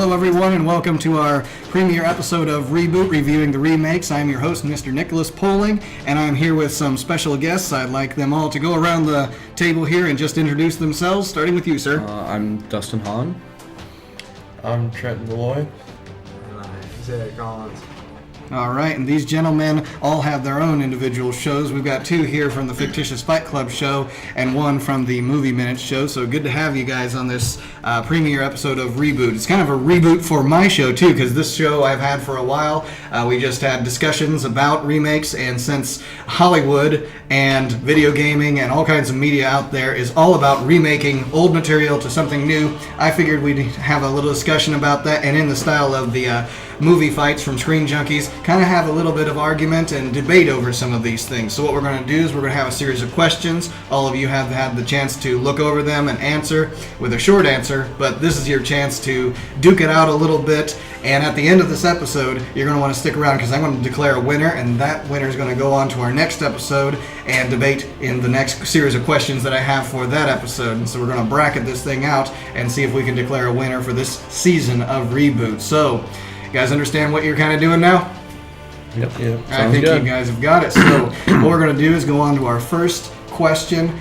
Hello, everyone, and welcome to our premiere episode of Reboot, reviewing the remakes. I'm your host, Mr. Nicholas Poling, and I'm here with some special guests. I'd like them all to go around the table here and just introduce themselves, starting with you, sir. I'm Dustin Hahn. I'm Trenton Malloy. And I'm Isaiah Collins. All right, and these gentlemen all have their own individual shows. We've got two here from the Fictitious Fight Club show and one from the Movie Minutes show, so good to have you guys on this premiere episode of Reboot. It's kind of a reboot for my show, too, because this show I've had for a while. We just had discussions about remakes, and since Hollywood and video gaming and all kinds of media out there is all about remaking old material to something new, I figured we'd have a little discussion about that, and in the style of the movie fights from Screen Junkies, kind of have a little bit of argument and debate over some of these things. So what we're going to do is we're going to have a series of questions. All of you have had the chance to look over them and answer with a short answer, but this is your chance to duke it out a little bit. And at the end of this episode, you're going to want to stick around because I'm going to declare a winner, and that winner is going to go on to our next episode and debate in the next series of questions that I have for that episode. And so we're going to bracket this thing out and see if we can declare a winner for this season of Reboot. So, you guys understand what you're kind of doing now? Yep. I think you guys have got it. So what we're going to do is go on to our first question.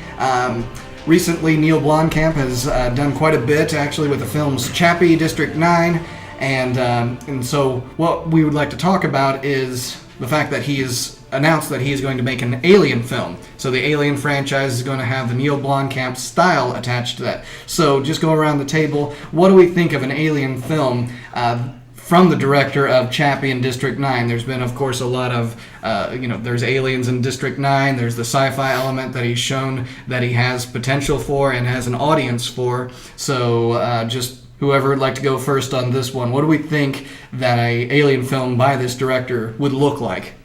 Recently, Neil Blomkamp has done quite a bit, actually, with the films Chappie, District 9, and so what we would like to talk about is the fact that he has announced that he is going to make an Alien film. So the Alien franchise is going to have the Neil Blomkamp style attached to that. So just go around the table. What do we think of an Alien film from the director of Chappie and District 9? There's been, of course, a lot of, there's aliens in District 9. There's the sci-fi element that he's shown that he has potential for and has an audience for. So just whoever would like to go first on this one, what do we think that a alien film by this director would look like?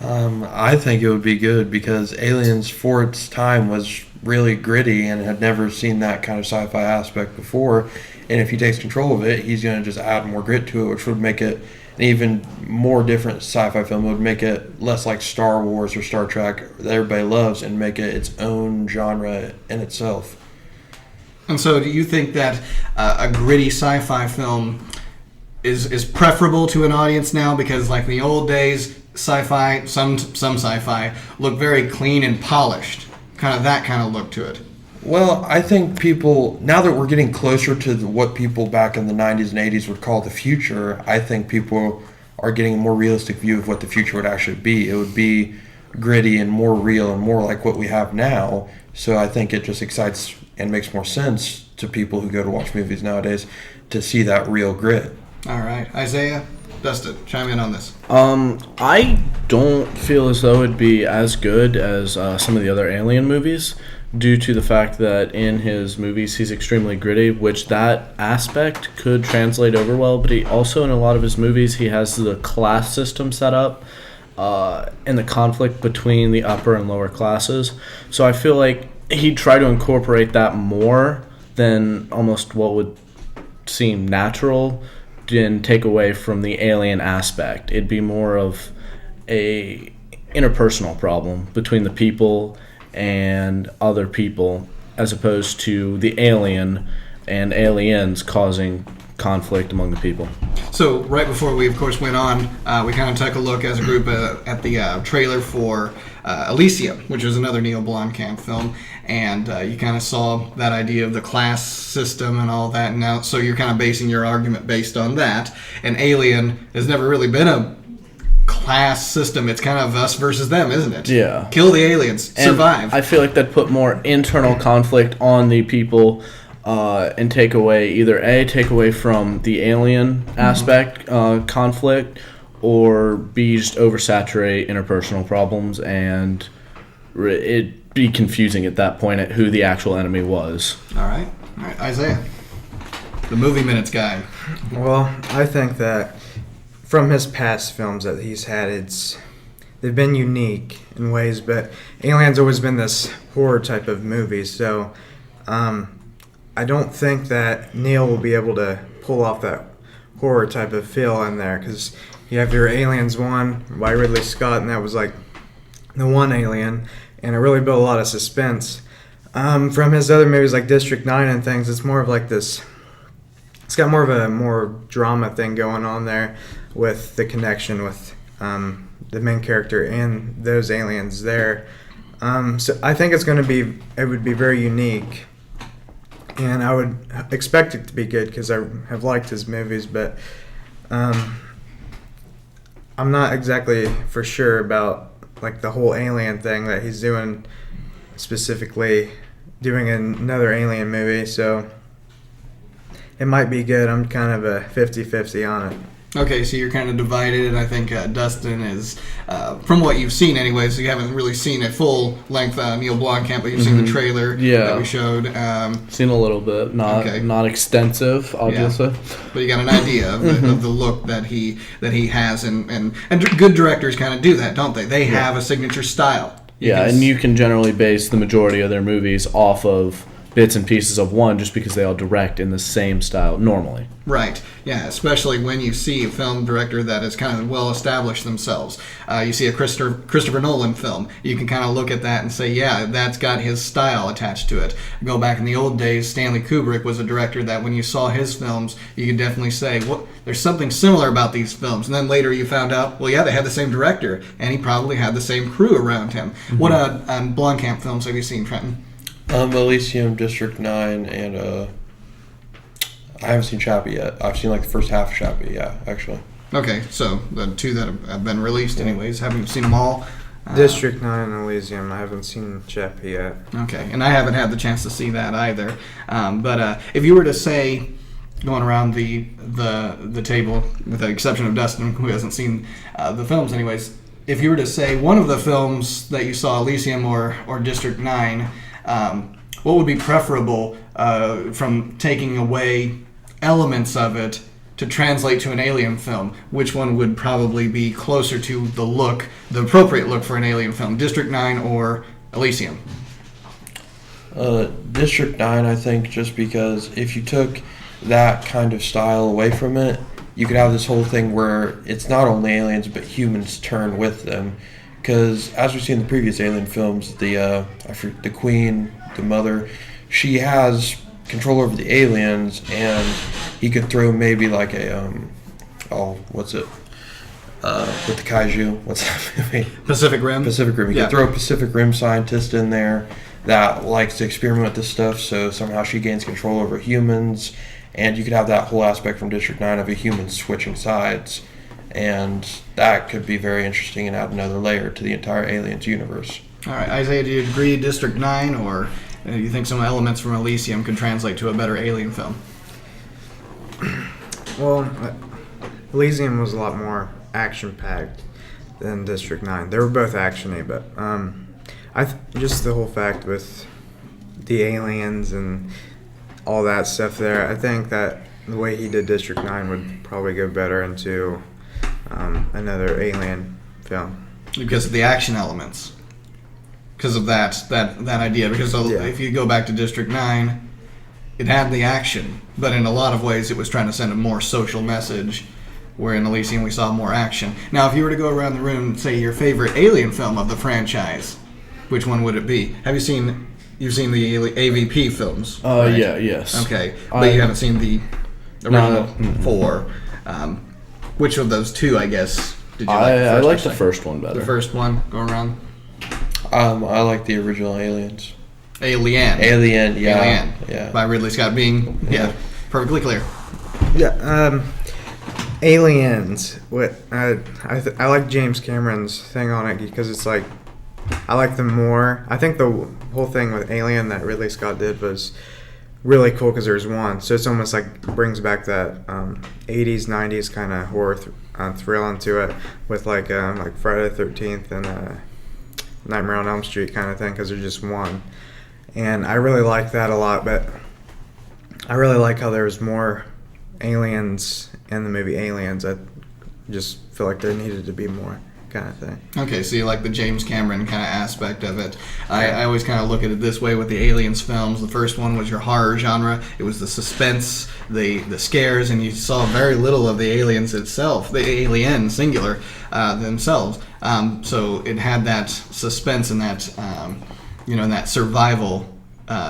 I think it would be good because Aliens for its time was really gritty and had never seen that kind of sci-fi aspect before. And if he takes control of it, he's going to just add more grit to it, which would make it an even more different sci-fi film. It would make it less like Star Wars or Star Trek that everybody loves and make it its own genre in itself. And so do you think that a gritty sci-fi film is preferable to an audience now? Because like in the old days, sci-fi, some sci-fi, look very clean and polished. Kind of that kind of look to it. Well, I think people, now that we're getting closer to what people back in the 90s and 80s would call the future, I think people are getting a more realistic view of what the future would actually be. It would be gritty and more real and more like what we have now. So I think it just excites and makes more sense to people who go to watch movies nowadays to see that real grit. All right. Isaiah, Dustin, chime in on this. I don't feel as though it'd be as good as some of the other Alien movies, due to the fact that in his movies he's extremely gritty, which that aspect could translate over well, but he also, in a lot of his movies, he has the class system set up and the conflict between the upper and lower classes. So I feel like he'd try to incorporate that more than almost what would seem natural and take away from the alien aspect. It'd be more of a interpersonal problem between the people and other people, as opposed to the alien and aliens causing conflict among the people. So right before we, of course, went on, we kind of took a look as a group at the trailer for Elysium, which was another Neil Blomkamp film, and you kind of saw that idea of the class system and all that. And now, so you're kind of basing your argument based on that. And Alien has never really been a class system. It's kind of us versus them, isn't it? Yeah. Kill the aliens, survive. And I feel like that put more internal conflict on the people and take away from the alien aspect conflict, or B, just oversaturate interpersonal problems and it be confusing at that point at who the actual enemy was. All right, Isaiah, the Movie Minutes guy. Well, I think that from his past films that he's had, they've been unique in ways, but Alien's always been this horror type of movie, so I don't think that Neil will be able to pull off that horror type of feel in there, because you have your Aliens 1 by Ridley Scott, and that was like the one Alien, and it really built a lot of suspense. From his other movies like District 9 and things, it's more of like this. It's got more of a more drama thing going on there with the connection with the main character and those aliens there. So I think it would be very unique, and I would expect it to be good because I have liked his movies, but I'm not exactly for sure about like the whole alien thing that he's doing, specifically doing another alien movie, so it might be good. I'm kind of a 50-50 on it. Okay, so you're kind of divided, and I think Dustin is, from what you've seen anyway, so you haven't really seen a full-length Neil Blomkamp, but you've seen the trailer that we showed. Seen a little bit, not extensive, obviously. Yeah. But you got an idea of the look that he has, and good directors kind of do that, don't they? They have a signature style. And you can generally base the majority of their movies off of bits and pieces of one just because they all direct in the same style normally. Right, yeah, especially when you see a film director that has kind of well established themselves. You see a Christopher Nolan film, you can kind of look at that and say, yeah, that's got his style attached to it. Go back in the old days, Stanley Kubrick was a director that when you saw his films, you could definitely say, well, there's something similar about these films. And then later you found out, well, yeah, they had the same director, and he probably had the same crew around him. What Blomkamp films have you seen, Trenton? Elysium, District 9, and I haven't seen Chappie yet. I've seen like the first half of Chappie, actually. Okay, so the two that have been released anyways. Haven't seen them all? District 9 and Elysium. I haven't seen Chappie yet. Okay, and I haven't had the chance to see that either. But if you were to say, going around the table, with the exception of Dustin, who hasn't seen the films anyways, if you were to say one of the films that you saw, Elysium or District 9, what would be preferable from taking away elements of it to translate to an alien film? Which one would probably be closer to the appropriate look for an alien film, District 9 or Elysium? District 9, I think, just because if you took that kind of style away from it, you could have this whole thing where it's not only aliens but humans turn with them. Because as we've seen in the previous Alien films, the Queen, the Mother, she has control over the aliens, and he could throw maybe like with the kaiju, what's that movie? Pacific Rim. Pacific Rim. He could throw a Pacific Rim scientist in there that likes to experiment with this stuff, so somehow she gains control over humans, and you could have that whole aspect from District 9 of a human switching sides. And that could be very interesting and add another layer to the entire Aliens universe. All right, Isaiah, do you agree District 9, or do you think some elements from Elysium could translate to a better alien film? Well, Elysium was a lot more action-packed than District 9. They were both actiony, but just the whole fact with the aliens and all that stuff there, I think that the way he did District 9 would probably go better into another alien film. Because of the action elements. Because of that idea. Because if you go back to District 9, it had the action, but in a lot of ways it was trying to send a more social message, where in Elysium we saw more action. Now, if you were to go around the room and say your favorite alien film of the franchise, which one would it be? You've seen the AVP films, right? Yes. Okay, but you haven't seen the original four. Which of those two, I guess, did you like? I like the first one better. The first one, go around. I like the original Aliens. Alien, yeah. By Ridley Scott, being perfectly clear. Yeah, Aliens. What I like James Cameron's thing on it because it's like I like them more. I think the whole thing with Alien that Ridley Scott did was really cool because there's one, so it's almost like brings back that 80s, 90s kind of horror thrill into it with like Friday the 13th and Nightmare on Elm Street kind of thing because there's just one, and I really like that a lot. But I really like how there's more aliens in the movie Aliens. I just feel like there needed to be more kind of thing. Okay, so you like the James Cameron kind of aspect of it. I always kind of look at it this way with the Aliens films. The first one was your horror genre. It was the suspense, the scares, and you saw very little of the aliens itself, the alien, singular, themselves. So it had that suspense and that, that survival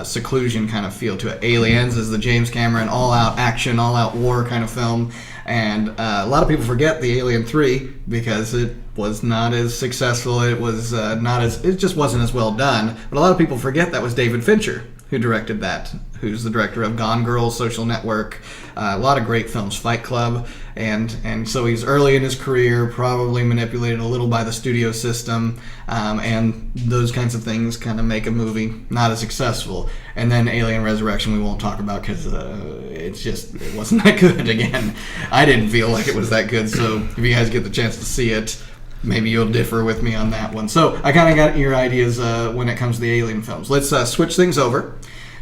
seclusion kind of feel to it. Aliens is the James Cameron all-out action, all-out war kind of film. And a lot of people forget the Alien 3 because it was not as successful. It was it just wasn't as well done. But a lot of people forget that was David Fincher who directed that, who's the director of Gone Girl, Social Network, a lot of great films, Fight Club, and so he's early in his career, probably manipulated a little by the studio system, and those kinds of things kind of make a movie not as successful. And then Alien Resurrection we won't talk about because it wasn't that good again. I didn't feel like it was that good, so if you guys get the chance to see it, maybe you'll differ with me on that one. So I kind of got your ideas when it comes to the Alien films. Let's switch things over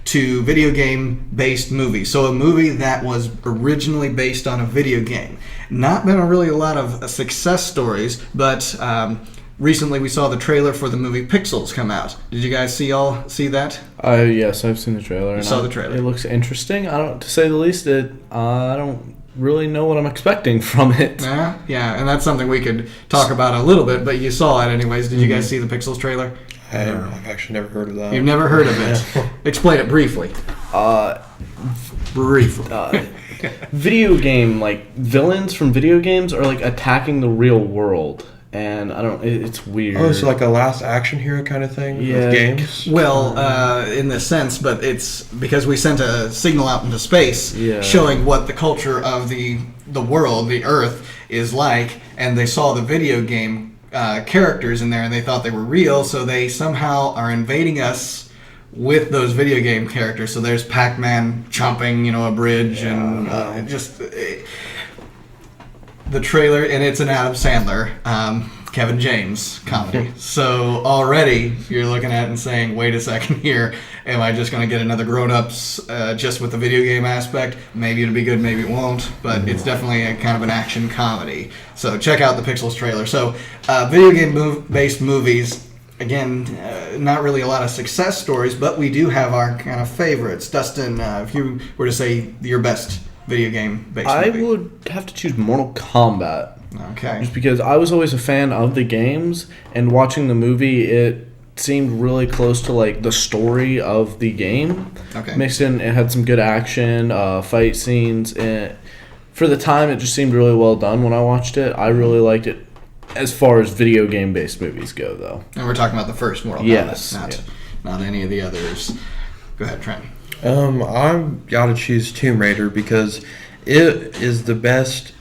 to video game-based movies. So a movie that was originally based on a video game. Not been really a lot of success stories, but recently we saw the trailer for the movie Pixels come out. Did you guys see that? Yes, I've seen the trailer. You saw the trailer. It looks interesting. To say the least, I don't really know what I'm expecting from it. Yeah, and that's something we could talk about a little bit, but you saw it anyways. Did you guys see the Pixels trailer? I've actually never heard of that. You've never heard of it? Explain it briefly. Briefly. Video game, like, villains from video games are, like, attacking the real world. And it's weird. Oh, it's like a Last Action Hero kind of thing with games? Well, in this sense, but it's because we sent a signal out into space showing what the culture of the world, the Earth, is like, and they saw the video game characters in there and they thought they were real, so they somehow are invading us with those video game characters. So there's Pac-Man chomping, a bridge, and the trailer, and it's an Adam Sandler, Kevin James comedy. So already you're looking at it and saying, wait a second here, am I just going to get another grown-ups just with the video game aspect? Maybe it'll be good, maybe it won't, but it's definitely a kind of an action comedy. So check out the Pixels trailer. So video game-based movies, again, not really a lot of success stories, but we do have our kind of favorites. Dustin, if you were to say your best video game-based movie. I would have to choose Mortal Kombat. Okay. Just because I was always a fan of the games, and watching the movie, it seemed really close to like the story of the game. Okay. Mixed in, it had some good action, fight scenes, and for the time, it just seemed really well done when I watched it. I really liked it as far as video game-based movies go, though. And we're talking about the first Mortal Kombat, not any of the others. Go ahead, Trent. I'm gotta choose Tomb Raider because it is the best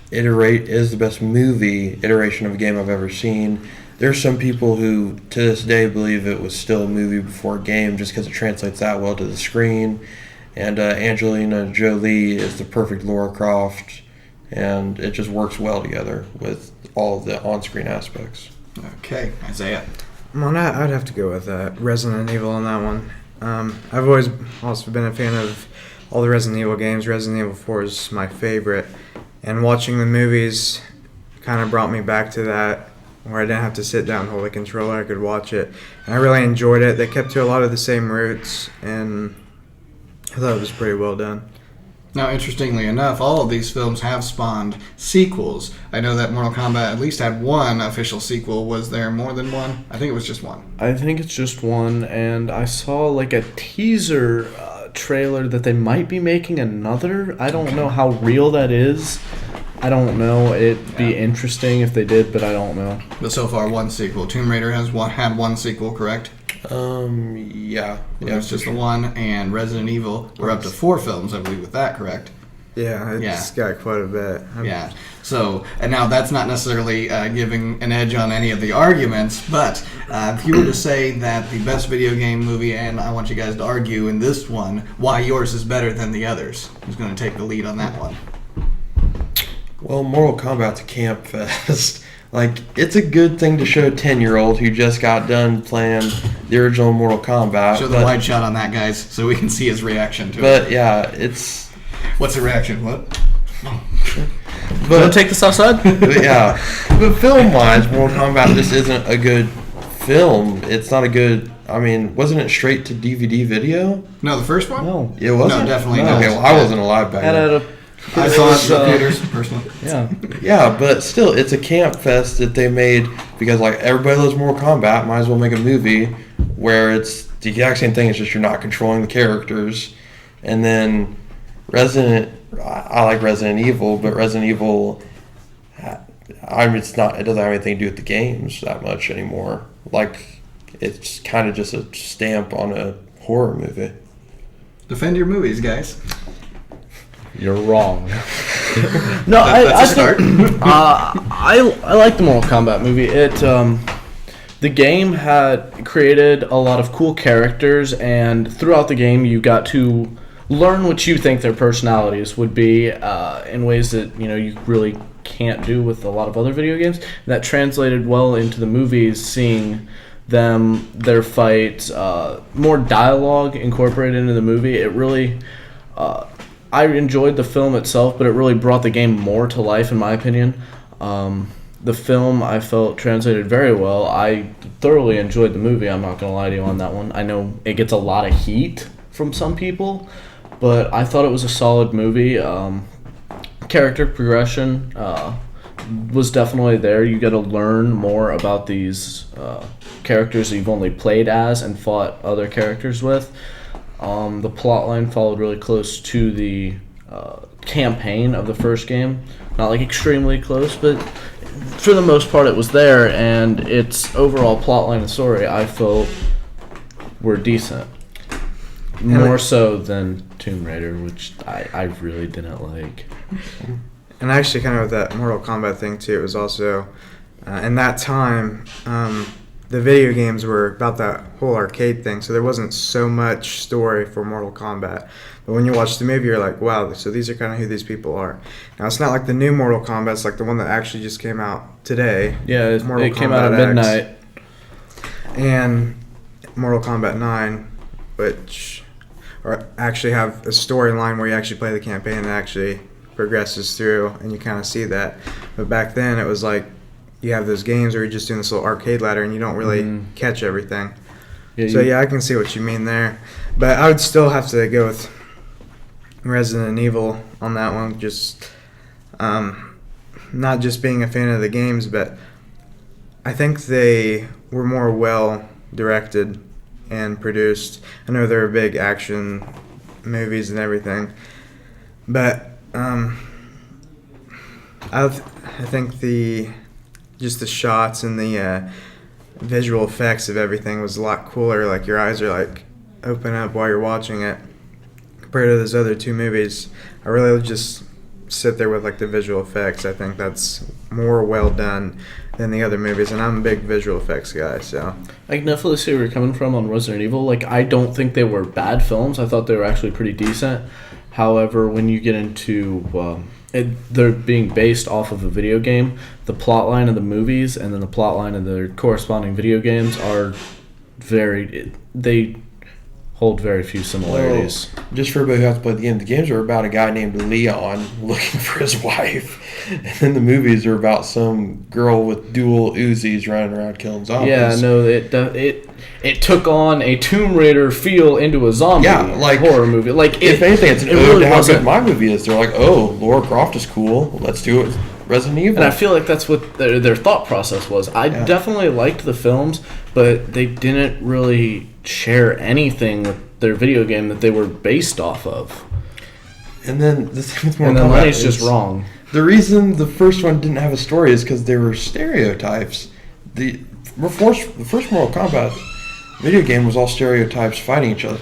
movie iteration of a game I've ever seen. There's some people who to this day believe it was still a movie before a game just because it translates that well to the screen. And Angelina Jolie is the perfect Lara Croft, and it just works well together with all of the on-screen aspects. Okay, Isaiah. Well, I'd have to go with Resident Evil on that one. I've always also been a fan of all the Resident Evil games. Resident Evil 4 is my favorite. And watching the movies kind of brought me back to that, where I didn't have to sit down and hold a controller. I could watch it. And I really enjoyed it. They kept to a lot of the same roots, and I thought it was pretty well done. Now, interestingly enough, all of these films have spawned sequels. I know that Mortal Kombat at least had one official sequel. Was there more than one? I think it was just one. I think it's just one, and I saw like a teaser trailer that they might be making another. I don't know how real that is. I don't know. It'd be interesting if they did, but I don't know. But so far, one sequel. Tomb Raider had one sequel, correct? Yeah. It's just the one, and Resident Evil, we're up to 4 films, I believe, with that, correct? Yeah, it's got quite a bit. Yeah. So, and now that's not necessarily giving an edge on any of the arguments, but if you were to say that the best video game movie, and I want you guys to argue in this one, why yours is better than the others, who's going to take the lead on that one? Well, Mortal Kombat's a camp fest. Like, it's a good thing to show a 10-year-old who just got done playing the original Mortal Kombat. Show the wide shot on that, guys, so we can see his reaction to it. But, yeah, it's... What's the reaction? What? But take this outside? Yeah. But film-wise, Mortal Kombat just isn't a good film. It's not a good... I mean, wasn't it straight to DVD video? No, the first one? No. It wasn't? No, definitely not. Okay, well, I wasn't alive back then. I saw it in theaters, personally. Yeah. Yeah, but still, it's a camp fest that they made because, like, everybody loves Mortal Kombat. Might as well make a movie where it's the exact same thing. It's just you're not controlling the characters. And then I like Resident Evil, but Resident Evil, it's not. It doesn't have anything to do with the games that much anymore. Like, it's kind of just a stamp on a horror movie. Defend your movies, guys. You're wrong. No, That's a start. I like the Mortal Kombat movie. The game had created a lot of cool characters, and throughout the game, you got to learn what you think their personalities would be in ways that you really can't do with a lot of other video games. And that translated well into the movies, seeing their fights, more dialogue incorporated into the movie. It really, I enjoyed the film itself, but it really brought the game more to life, in my opinion. The film, I felt, translated very well. I thoroughly enjoyed the movie. I'm not going to lie to you on that one. I know it gets a lot of heat from some people, but I thought it was a solid movie. Character progression was definitely there. You got to learn more about these characters that you've only played as and fought other characters with. The plotline followed really close to the campaign of the first game. Not like extremely close, but for the most part it was there, and its overall plotline and story I felt were decent. More so than Tomb Raider, which I really didn't like. And actually, kind of with that Mortal Kombat thing too, it was also in that time the video games were about that whole arcade thing, so there wasn't so much story for Mortal Kombat. But when you watch the movie, you're like, wow, so these are kind of who these people are. Now, it's not like the new Mortal Kombat, it's like the one that actually just came out today. Yeah, it came out at X. midnight. And Mortal Kombat 9, which actually have a storyline where you actually play the campaign and actually progresses through, and you kind of see that. But back then, it was like, you have those games where you're just doing this little arcade ladder and you don't really catch everything. Yeah, I can see what you mean there. But I would still have to go with Resident Evil on that one. Just not just being a fan of the games, but I think they were more well directed and produced. I know they were big action movies and everything, but I think the shots and the visual effects of everything was a lot cooler. Like, your eyes are like open up while you're watching it compared to those other two movies. I really just sit there with like the visual effects. I think that's more well done than the other movies, and I'm a big visual effects guy, so I can definitely see where you're coming from on Resident Evil. Like, I don't think they were bad films. I thought they were actually pretty decent. However, when you get into they're being based off of a video game, the plotline of the movies and then the plotline of the corresponding video games are they hold very few similarities. Well, just for everybody who has to play the games are about a guy named Leon looking for his wife. And then the movies are about some girl with dual Uzis running around killing zombies. Yeah, no, it took on a Tomb Raider feel into a zombie horror movie. Like, if anything, it's an ode really to how good my movie is. They're like, oh, Lara Croft is cool. Let's do it. Resident Evil. And I feel like that's what their thought process was. I definitely liked the films, but they didn't really share anything with their video game that they were based off of. And then the thing with Mortal Kombat Lenny's just wrong. The reason the first one didn't have a story is because there were stereotypes. The first Mortal Kombat video game was all stereotypes fighting each other.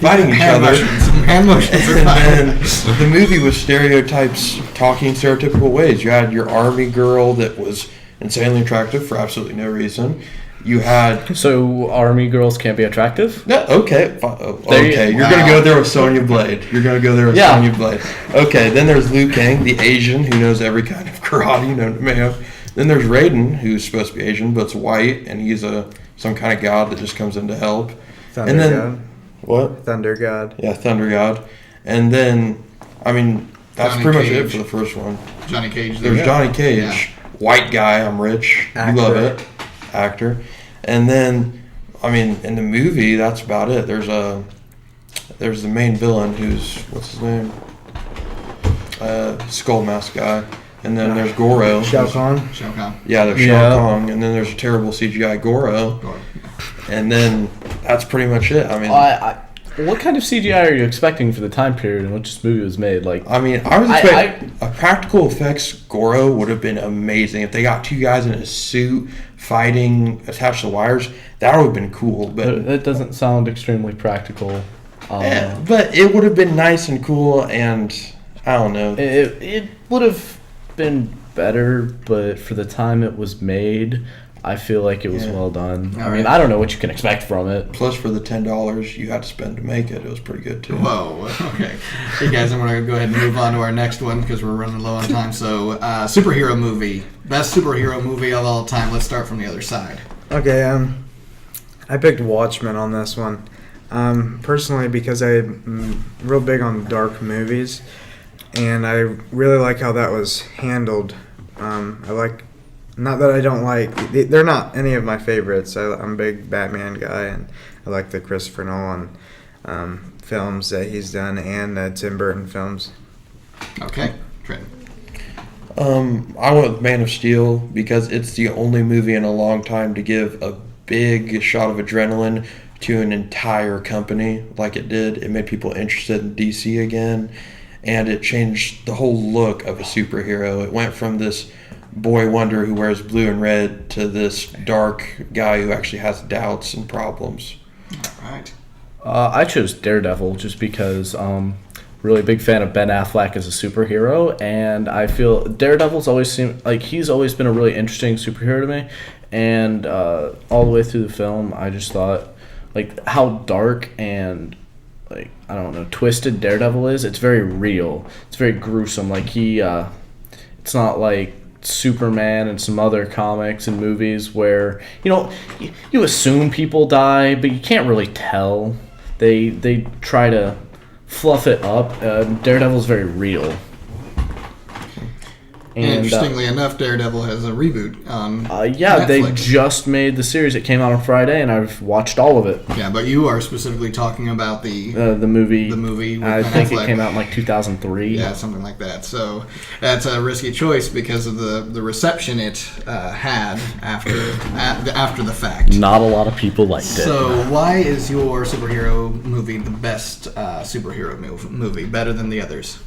Hand motions are And then the movie was stereotypes talking stereotypical ways. You had your army girl that was insanely attractive for absolutely no reason. You had... So army girls can't be attractive? No, okay. Okay, you're going to go there with Sonya Blade. Sonya Blade. Okay, then there's Liu Kang, the Asian, who knows every kind of karate known to man. Then there's Raiden, who's supposed to be Asian, but's white, and he's some kind of god that just comes in to help. Thunder God. What? Thunder God. Yeah, Thunder God. And then, I mean, that's Johnny pretty much Cage. it for the first one. Johnny Cage. There's Johnny Cage, white guy, I'm rich. Actor. You love it. Actor. And then, I mean, in the movie, that's about it. There's the main villain who's, what's his name? Skull Mask guy. And then there's Goro. Shao Kahn. Yeah, there's Shao Kahn. And then there's a terrible CGI Goro. And then that's pretty much it. I mean, What kind of CGI are you expecting for the time period in which this movie was made? Like, I was expecting a practical effects Goro would have been amazing if they got two guys in a suit fighting attached to wires. That would have been cool, but that doesn't sound extremely practical. but it would have been nice and cool, and I don't know. It would have been better, but for the time it was made, I feel like it was well done. I mean, I don't know what you can expect from it. Plus, for the $10 you had to spend to make it, it was pretty good too. Whoa, okay. Hey guys, I'm going to go ahead and move on to our next one because we're running low on time. So, superhero movie. Best superhero movie of all time. Let's start from the other side. Okay, I picked Watchmen on this one. Personally, because I'm real big on dark movies, and I really like how that was handled. Not that I don't like, they're not any of my favorites. I'm a big Batman guy, and I like the Christopher Nolan films that he's done and the Tim Burton films. Okay, Trent. I went with Man of Steel because it's the only movie in a long time to give a big shot of adrenaline to an entire company like it did. It made people interested in DC again, and it changed the whole look of a superhero. It went from this boy wonder who wears blue and red to this dark guy who actually has doubts and problems. All right. I chose Daredevil just because really big fan of Ben Affleck as a superhero, and I feel Daredevil's always seemed like he's always been a really interesting superhero to me, and all the way through the film I just thought like how dark and like I don't know twisted Daredevil is. It's very real. It's very gruesome. Like it's not like Superman and some other comics and movies where you assume people die, but you can't really tell. They try to fluff it up. Daredevil's very real. And interestingly enough, Daredevil has a reboot on yeah, Netflix. They just made the series. It came out on Friday, and I've watched all of it. Yeah, but you are specifically talking about the movie. The movie with I Ben think Affleck. it came out in like 2003. Yeah, something like that. So that's a risky choice because of the reception it had after the fact. Not a lot of people liked it. So why is your superhero movie the best superhero movie, better than the others?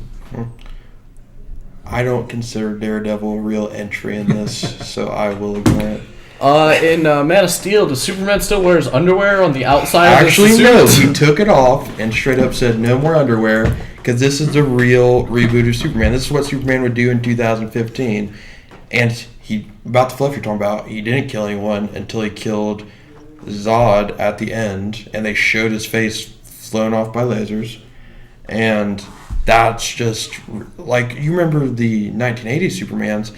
I don't consider Daredevil a real entry in this, so I will ignore it. In Man of Steel, does Superman still wear his underwear on the outside Actually, of the no. suit? He took it off and straight up said no more underwear because this is the real reboot of Superman. This is what Superman would do in 2015. And about the fluff you're talking about, he didn't kill anyone until he killed Zod at the end, and they showed his face flown off by lasers. And that's just like you remember the 1980s Supermans.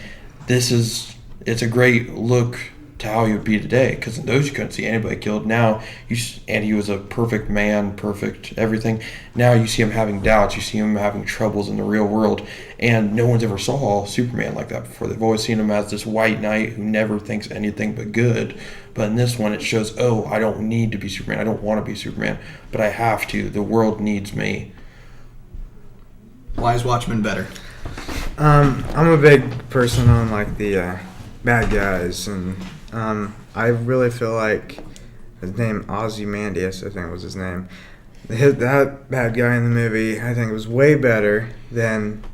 It's a great look to how he would be today because in those you couldn't see anybody killed. Now and he was a perfect man, perfect everything. Now you see him having doubts. You see him having troubles in the real world, and no one's ever saw Superman like that before. They've always seen him as this white knight who never thinks anything but good. But in this one, it shows, I don't need to be Superman. I don't want to be Superman, but I have to. The world needs me. Why is Watchmen better? I'm a big person on like the bad guys, and I really feel like his name Ozymandias, I think was his name. That bad guy in the movie, I think, was way better than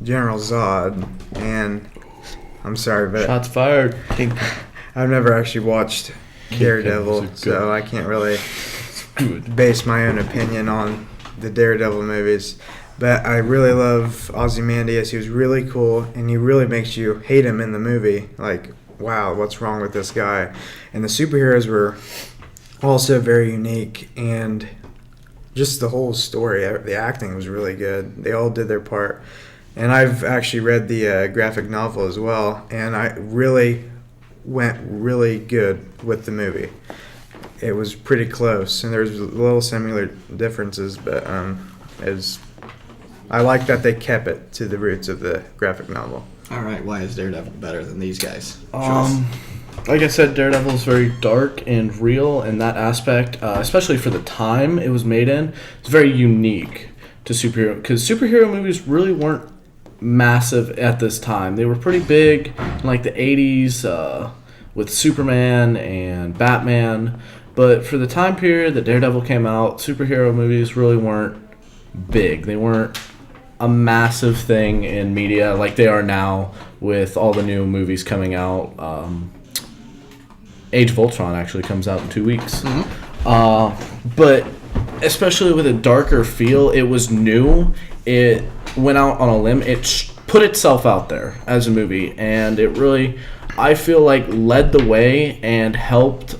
General Zod. And I'm sorry, but Shots fired. I've never actually watched Daredevil, so I can't really base my own opinion on the Daredevil movies. But I really love Ozymandias. He was really cool, and he really makes you hate him in the movie. Like, wow, what's wrong with this guy? And the superheroes were also very unique, and just the whole story, the acting was really good. They all did their part. And I've actually read the graphic novel as well, and I really went really good with the movie. It was pretty close, and there's little similar differences, but I like that they kept it to the roots of the graphic novel. All right, why is Daredevil better than these guys? Like I said, Daredevil is very dark and real in that aspect, especially for the time it was made in. It's very unique to superhero, because superhero movies really weren't massive at this time. They were pretty big in like the 80s with Superman and Batman, But for the time period that Daredevil came out, superhero movies really weren't big. They weren't a massive thing in media like they are now with all the new movies coming out. Age of Ultron actually comes out in 2 weeks. But especially with a darker feel, it was new. It went out on a limb. It put itself out there as a movie, and it really, I feel like, led the way and helped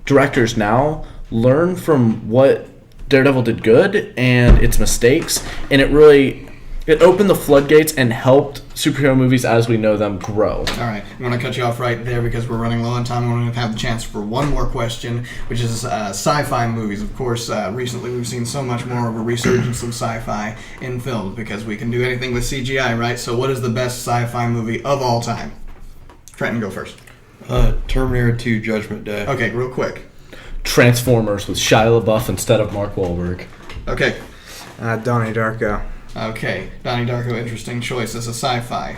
directors now learn from what Daredevil did good and its mistakes, and it opened the floodgates and helped superhero movies as we know them grow. All right, I'm going to cut you off right there because we're running low on time. We're going to have the chance for one more question, which is sci-fi movies. Of course, recently we've seen so much more of a resurgence of sci-fi in films because we can do anything with CGI, right? So what is the best sci-fi movie of all time? Trenton, go first. Terminator 2 Judgment Day. Okay, real quick. Transformers with Shia LaBeouf instead of Mark Wahlberg. Okay. Donnie Darko. Okay, Donnie Darko, interesting choice as a sci-fi.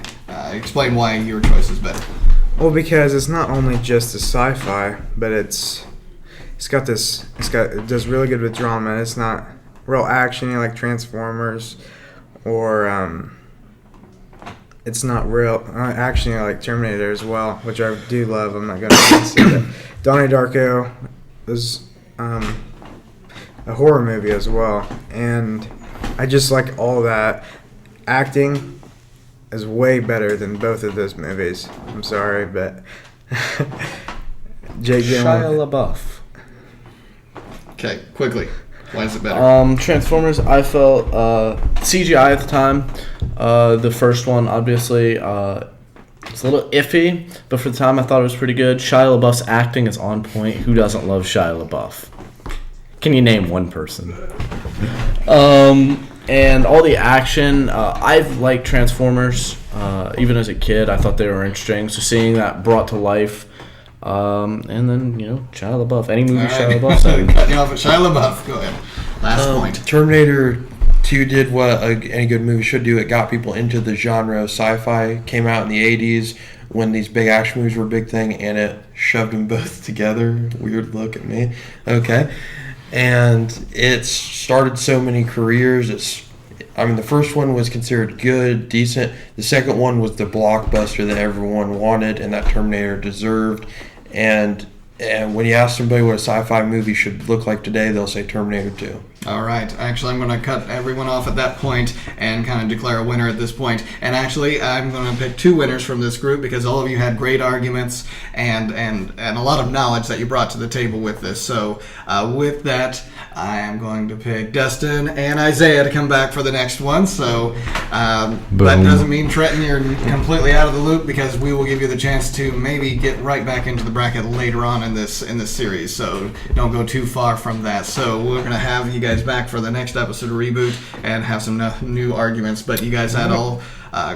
Explain why your choice is better. Well, because it's not only just a sci-fi, but it does really good with drama. It's not real actiony like Transformers, or it's not real actiony like Terminator as well, which I do love. I'm not gonna say that. Donnie Darko was a horror movie as well, and I just like all that. Acting is way better than both of those movies. I'm sorry, but Jake Shia LaBeouf. Okay, quickly. Why is it better? Transformers, I felt CGI at the time. The first one, obviously, it's a little iffy, but for the time I thought it was pretty good. Shia LaBeouf's acting is on point. Who doesn't love Shia LaBeouf? Can you name one person? And all the action, I've liked Transformers. Even as a kid, I thought they were interesting. So seeing that brought to life, and then, Shia LaBeouf. Any movie Shia LaBeouf's in. Cutting you off at Shia LaBeouf. Go ahead. Last point. Terminator 2 did what any good movie should do. It got people into the genre of sci-fi. Came out in the 80s when these big action movies were a big thing, and it shoved them both together. Weird look at me. Okay. And it started so many careers. The first one was considered good, decent. The second one was the blockbuster that everyone wanted and that Terminator deserved. And when you ask somebody what a sci-fi movie should look like today, they'll say Terminator 2. All right. Actually, I'm going to cut everyone off at that point and kind of declare a winner at this point. And actually, I'm going to pick two winners from this group because all of you had great arguments and a lot of knowledge that you brought to the table with this. So with that, I am going to pick Dustin and Isaiah to come back for the next one. So that doesn't mean, Trenton, you're completely out of the loop because we will give you the chance to maybe get right back into the bracket later on in this series. So don't go too far from that. So we're going to have you guys back for the next episode of Reboot and have some new arguments. But you guys had a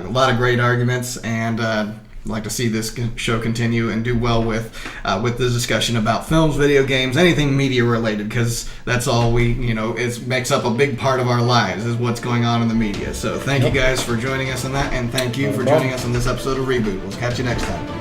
lot of great arguments, and I'd like to see this show continue and do well with the discussion about films, video games, anything media related, because that's all it makes up a big part of our lives is what's going on in the media. So thank you guys for joining us on that, and thank you for joining us on this episode of Reboot. We'll catch you next time.